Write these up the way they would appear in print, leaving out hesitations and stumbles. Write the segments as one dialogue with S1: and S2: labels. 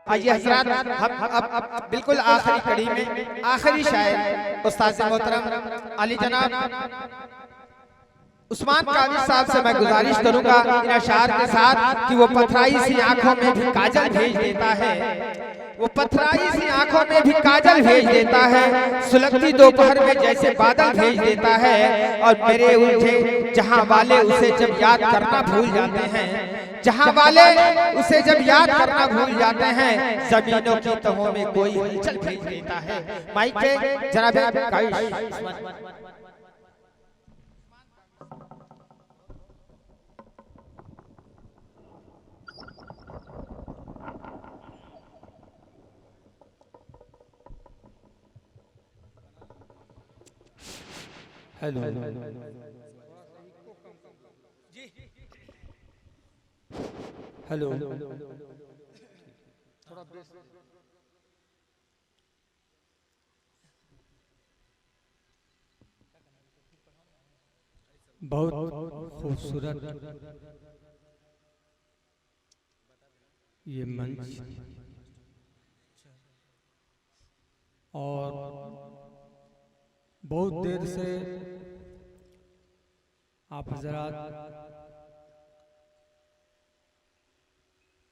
S1: आइए हज़रात, हम अब बिल्कुल आखिरी कड़ी में आखिरी शायर उस्ताद मोहतरम अली जनाब उस्मान काविश साहब से मैं गुजारिश करूंगा इन अशार के साथ कि वो पथराई सी आंखों में भी काजल भेज देता है, वो पथराई सी आंखों में भी काजल भेज देता है, सुलगती दोपहर में जैसे बादल भेज देता है। और मेरे उलझे जहां वाले उसे जब याद करना भूल जाते हैं, जहां वाले उसे जब याद करना भूल जाते हैं, जमीनों की तहों में कोई हलचल भेज देता है। माइक पे जनाब काविश।
S2: हेलो हेलो बहुत खूबसूरत ये मंच और बहुत देर से आप हजरात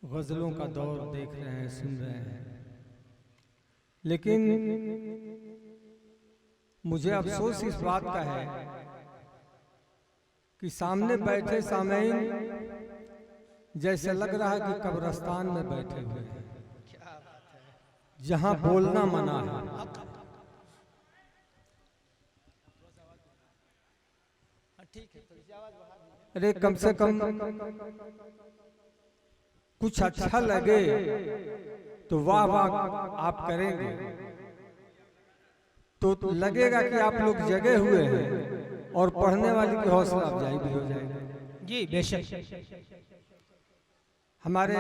S2: गज़लों का दौर देख रहे हैं, सुन रहे हैं, लेकिन मुझे अफसोस इस बात का है कि सामने बैठे सामईन जैसे लग रहा है कि कब्रिस्तान में बैठे हुए हैं, जहां बोलना मना है। अरे कम से कम कुछ अच्छा लगे तो वाह वाह आप करेंगे तो लगेगा कि आप लोग जगे हुए हैं और पढ़ने वाले की हौसला अफजाई भी हो जाएगी।
S1: जी बेशक।
S2: हमारे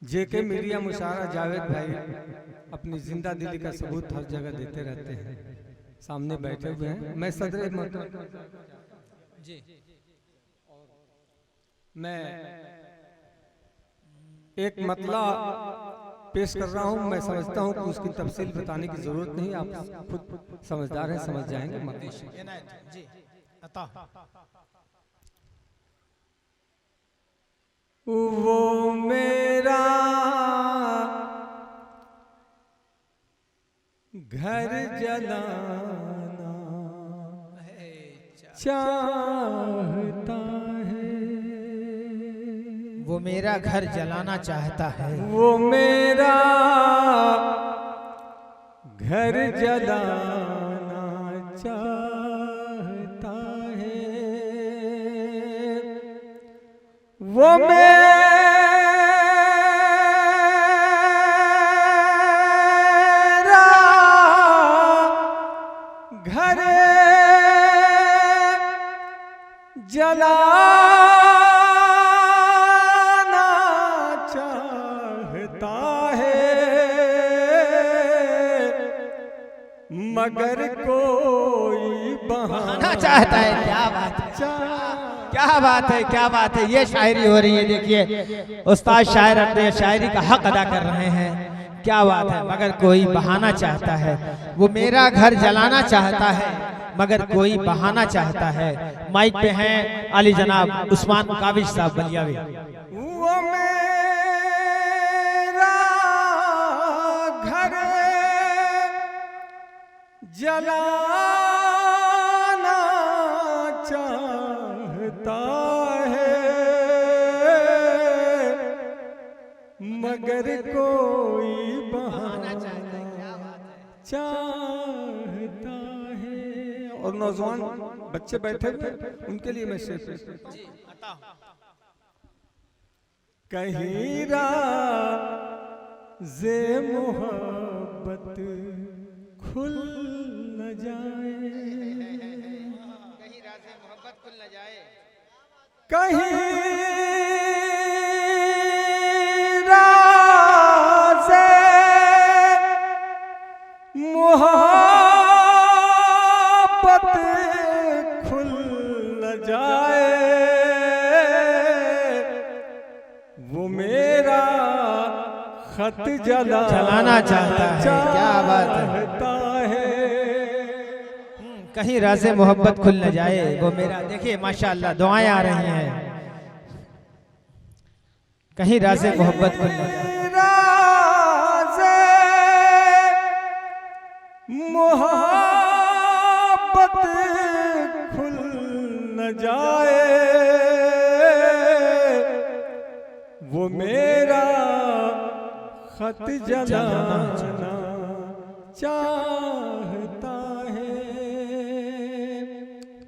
S2: जेके मीडिया मुशारा जावेद भाई अपनी जिंदा दिली का सबूत हर जगह देते रहते हैं, सामने बैठे हुए हैं। मैं सदर जी मैं एक मतला पेश कर रहा हूं। मैं समझता हूं कि उसकी तफसील बताने की जरूरत नहीं, आप खुद समझदार हैं, समझ जाएंगे। वो मेरा घर जलाना चाहता है,
S1: वो मेरा घर जलाना चाहता है,
S2: वो मेरा घर जलाना चाहता है, वो मेरा घर जलाना चाहता है, मगर कोई बहाना
S1: चाहता है। क्या बात है, क्या बात है, क्या बात है। ये शायरी हो रही है, देखिए उस्ताद शायर अपने शायरी का हक अदा कर रहे हैं। क्या बात है, मगर कोई बहाना चाहता है, वो मेरा घर जलाना चाहता है, मगर कोई बहाना चाहता है। माइक पे हैं अली जनाब उस्मान काविश साहब बलियावी।
S2: वो मेरा घर जलाना चाहता है, मगर कोई बहाना चाहता है। और नौजवान बच्चे बैठे हुए उनके लिए मैं शेर कहीं राज़े मोहब्बत खुल न जाए,
S1: कहीं राज़े मोहब्बत खुल न जाए,
S2: कहीं राज़े मोहब्बत खुल न जाए, वो मेरा खत
S1: जलाना चाहता है। क्या बात है। कहीं राज़े मोहब्बत खुल न जाए वो मेरा। देखिए माशाअल्लाह दुआएं आ रही हैं। कहीं राज़े मोहब्बत खुल न जाए।
S2: राज़े मोहब्बत खुल न जाए वो मेरा खत जलाना चाहता है।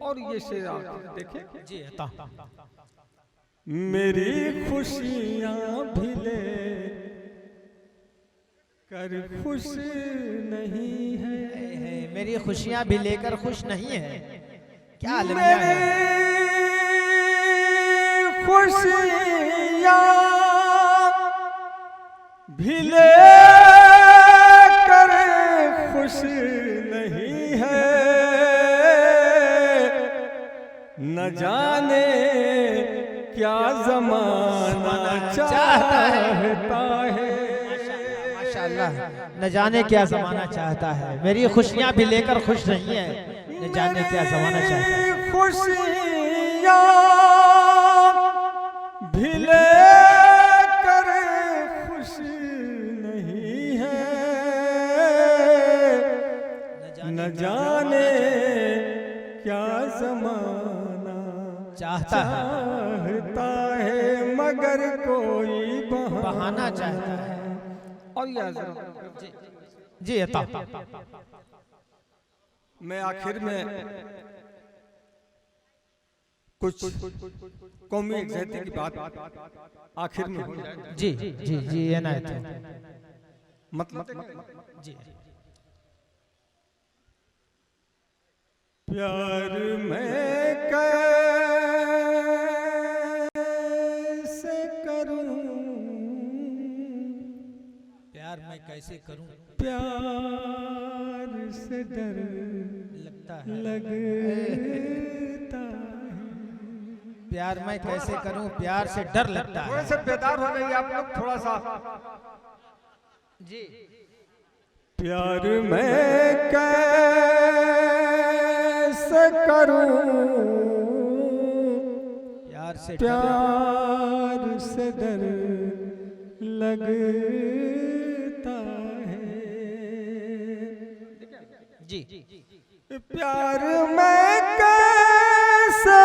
S2: और ये शेर देखिए
S1: जी अता।
S2: मेरी खुशियां भी ले कर खुश नहीं है।
S1: मेरी खुशियां भी लेकर खुश नहीं है। क्या अलविया है।
S2: खुशियां भी ले कर खुश नहीं है। न जाने क्या ज़माना चाहता है।
S1: माशाअल्लाह न जाने क्या ज़माना चाहता है। मेरी खुशियां भी लेकर खुश नहीं है। न जाने क्या ज़माना चाहता है।
S2: खुशियां भी ले कर खुश नहीं है। न जाने क्या ज़माना
S1: चाहता
S2: है मगर कोई
S1: बहाना चाहता है।
S2: और
S1: जी अता।
S2: मैं आखिर में कुछ कौमी यकजहती की बात आखिर में हो जाए।
S1: जी जी जी इनायत है।
S2: मतलब
S1: जी
S2: प्यार मैं कैसे करूं।
S1: प्यार मैं कैसे करूं।
S2: प्यार से डर
S1: लगता है। प्यार मैं कैसे करूं। प्यार से डर लगता है।
S2: थोड़े से बेदार हो गई आप लोग थोड़ा सा।
S1: जी
S2: प्यार मैं कैसे करूं। प्यार से डर लगता है।
S1: जी
S2: प्यार मैं कैसे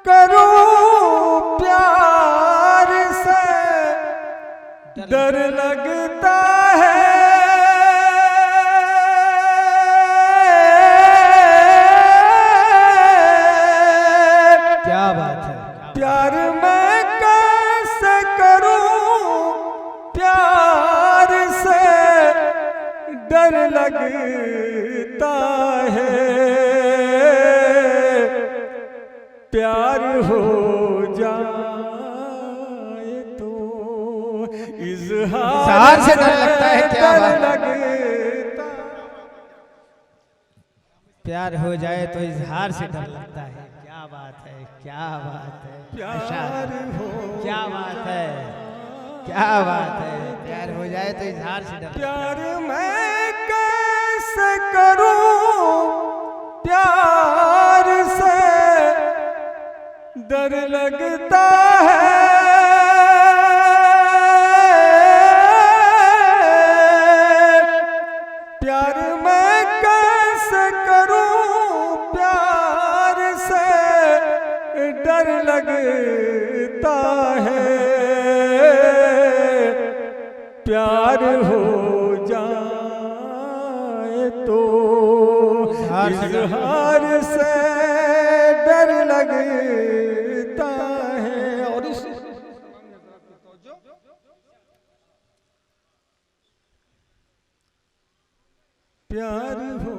S2: करूं। प्यार से डर लगता है।
S1: क्या बात है।
S2: प्यार मैं कैसे करूं। प्यार से डर लगता है। प्यार हो जाए तो इज़हार
S1: से डर लगता है। क्या बात
S2: लगता।
S1: प्यार हो जाए तो इजहार से डर लगता है। क्या बात है। क्या बात है।
S2: प्यार हो
S1: क्या बात है। क्या बात है। प्यार हो जाए तो इजहार से डर।
S2: प्यार मैं कैसे करूं। प्यार से डर लगता है। प्यार मैं कैसे करूं। प्यार से डर लगता है। प्यार हो जाए तो इज़हार से डर लगता है। और इस प्यार हो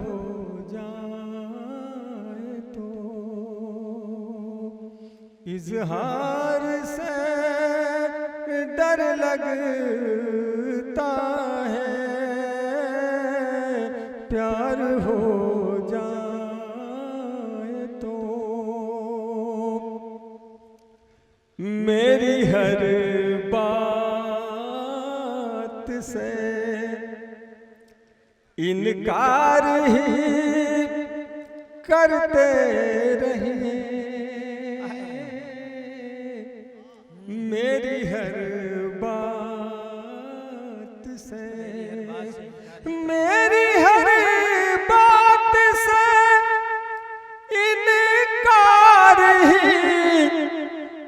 S2: जाए तो इज़हार से डर लगता है। प्यार हो जाए तो मेरी हर बात से इनकार ही करते रहिए, मेरी हर बात से, मेरी हर बात से इनकार ही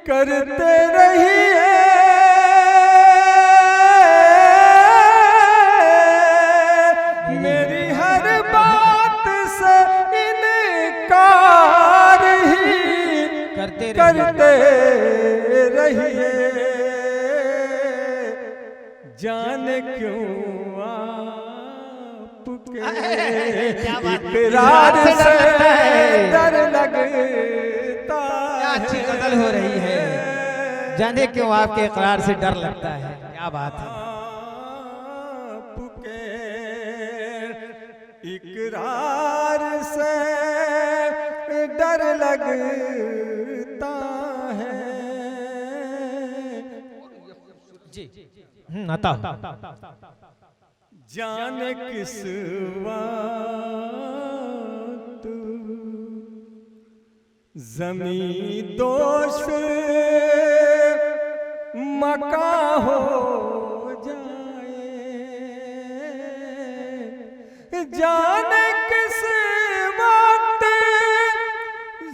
S2: करते रहिए, मेरी हर बात से इनकार ही करते रहिए, जाने क्यों आपके इकरार से डर लगता है।
S1: अच्छी गजल हो रही है, जाने क्यों आपके इकरार से डर लगता है, क्या बात है।
S2: आपके इकरार से डर लगता है।
S1: जी आता
S2: जाने किस वक्त ज़मीं दोस्त मका हो जाए, जाने किस वक्त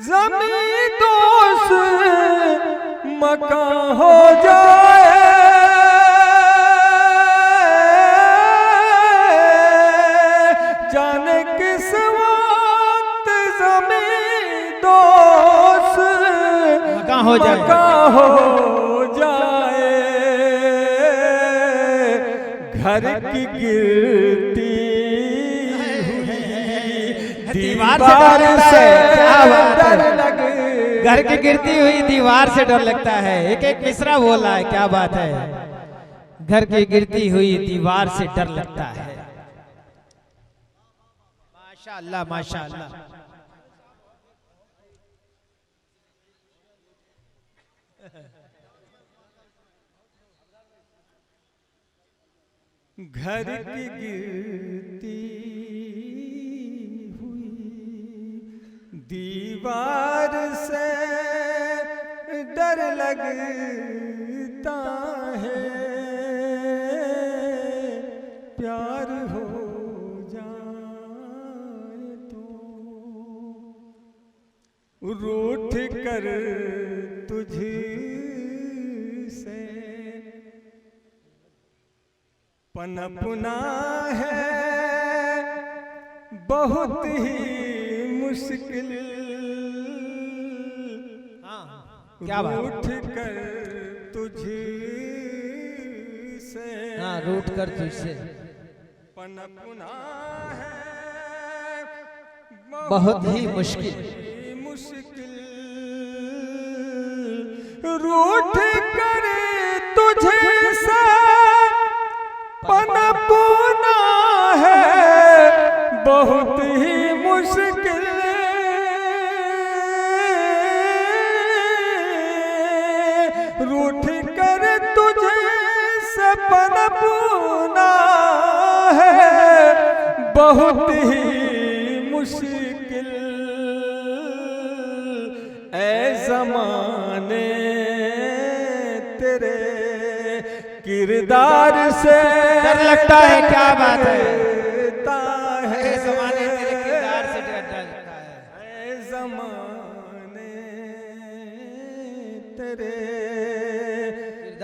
S2: ज़मीं दोस्त मका हो जाए, जाने किस वक्त ज़मीं दोस्त
S1: मका हो जाए,
S2: घर की गिरती हुई दीवार से डर लगता है,
S1: घर की गिरती हुई दीवार से डर लगता है। एक एक मिसरा बोला है, क्या बात है। घर की गिरती हुई दीवार से डर लगता है। माशाअल्लाह माशाअल्लाह।
S2: घर की गिरती हुई दीवार से डर लगता है, प्यार हो जाए तो रूठ कर तुझसे पनपना है बहुत ही मुश्किल,
S1: क्या बात।
S2: रूठ कर तुझसे,
S1: हाँ रूठ कर तुझसे
S2: पनपना है
S1: बहुत ही मुश्किल,
S2: रूठ कर तुझसे पनपना है बहुत ही मुश्किल, रूठ कर तुझसे पनपना है बहुत ही मुश्किल, ऐ ज़माने तेरे किरदार से
S1: डर लगता है, क्या बात है।
S2: है
S1: ज़माने तेरे किरदार से डर लगता है,
S2: ऐ ज़माने तेरे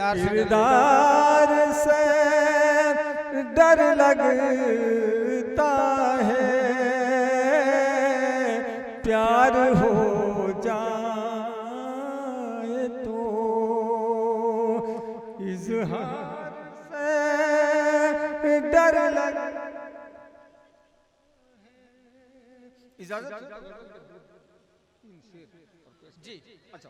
S2: किरदार से डर लगता है, प्यार हो जाए तो इज़हार से डर लग। इजाज़त जी अच्छा।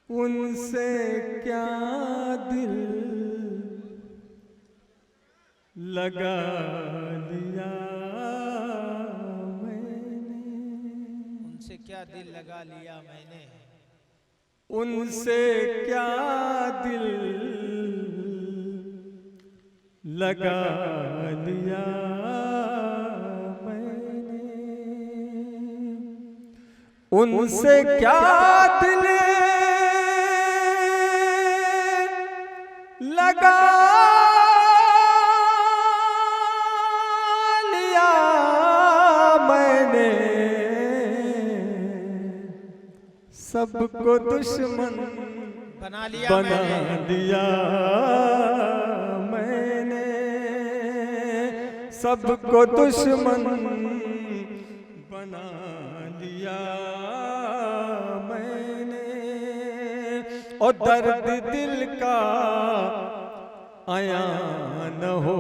S2: उनसे क्या दिल लगा लिया मैंने,
S1: उनसे क्या दिल लगा लिया मैंने,
S2: उनसे क्या दिल लगा लिया मैंने, उनसे क्या दिल लगा लिया मैंने, सबको दुश्मन
S1: बना लिया
S2: बना
S1: मैंने,
S2: दिया मैंने, सबको दुश्मन बना लिया मैंने। और दर्द दिल का आया न हो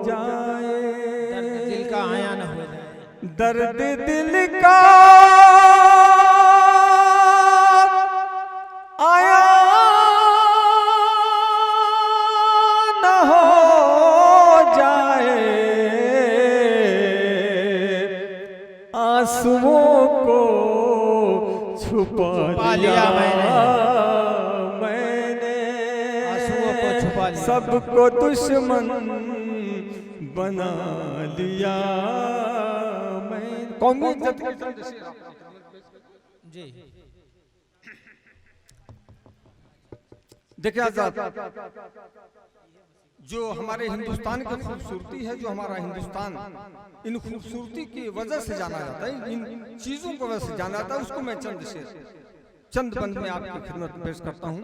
S2: जाए,
S1: दर्द दिल का आया न हो जाए,
S2: दर्द दिल का आया न हो जाए, आंसुओं को छुपा लिया मैंने,
S1: आंसुओं को छुपा लिया,
S2: सबको दुश्मन बना लिया मैं। कौमी इज्जत
S1: जी
S2: देखिए आजाद, जो हमारे हिंदुस्तान की खूबसूरती है, जो हमारा हिंदुस्तान इन खूबसूरती की वजह से जाना जाता है, इन चीजों की वजह से जाना जाता है, उसको मैं चंद बंद में आपकी खिदमत में पेश करता हूं।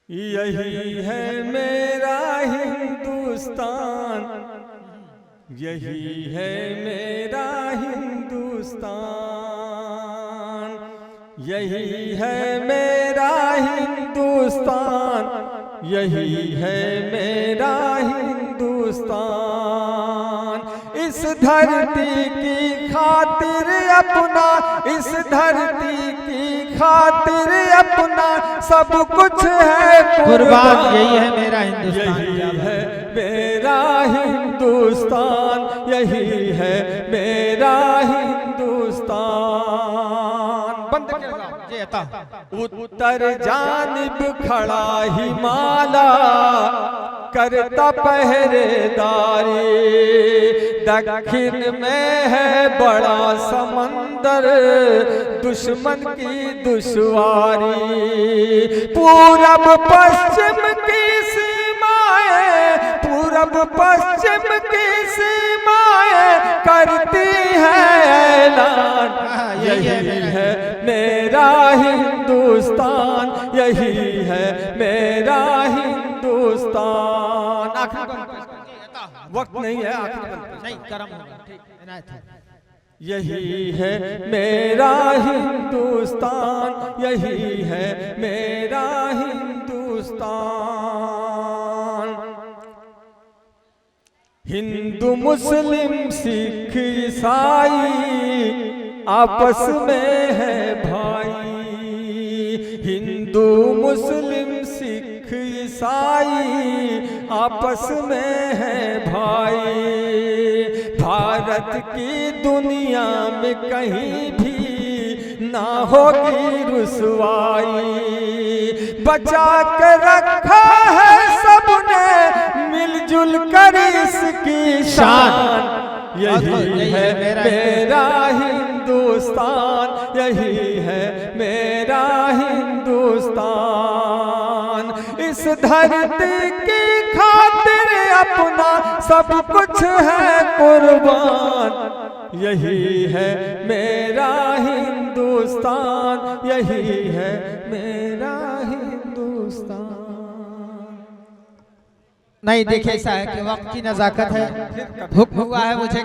S2: यही है मेरा हिंदुस्तान, यही है मेरा हिंदुस्तान, यही है मेरा हिंदुस्तान, यही है मेरा हिंदुस्तान। इस धरती की खातिर अपना, इस धरती की खातिर अपना सब कुछ है
S1: कुर्बान, यही है मेरा हिंदुस्तान,
S2: यही है मेरा हिंदुस्तान, यही है मेरा हिंदुस्तान। बंद क्या
S1: जी अता।
S2: उत्तर जानिब खड़ा हिमालय करता पहरेदारी, दक्षिण में है बड़ा समंदर दुश्मन की दुश्वारी, पूरब पश्चिम की सीमाएं, पूरब पश्चिम की सीमाएं करती है ऐलान, यही है मेरा हिंदुस्तान, यही है मेरा हिंदुस्तान। वक्त नहीं है,
S1: नहीं करम होगा, ठीक इनायत है।
S2: यही है मेरा हिंदुस्तान, यही है मेरा हिंदुस्तान। हिंदू मुस्लिम सिख ईसाई आपस में है भाई, हिंदू मुस्लिम सिख ईसाई आपस में है भाई। भारत की दुनिया में कहीं भी ना होगी रुसवाई, बचा के रखा है सबने मिलजुल कर इसकी शान, यही है मेरा हिंदुस्तान, यही है मेरा हिंदुस्तान। इस धरती की खातिर अपना सब कुछ है कुर्बान, यही है मेरा हिंदुस्तान, यही है मेरा हिंदुस्तान।
S1: नहीं देखिए ऐसा है कि वक्त की नजाकत है, हुक्म हुआ है मुझे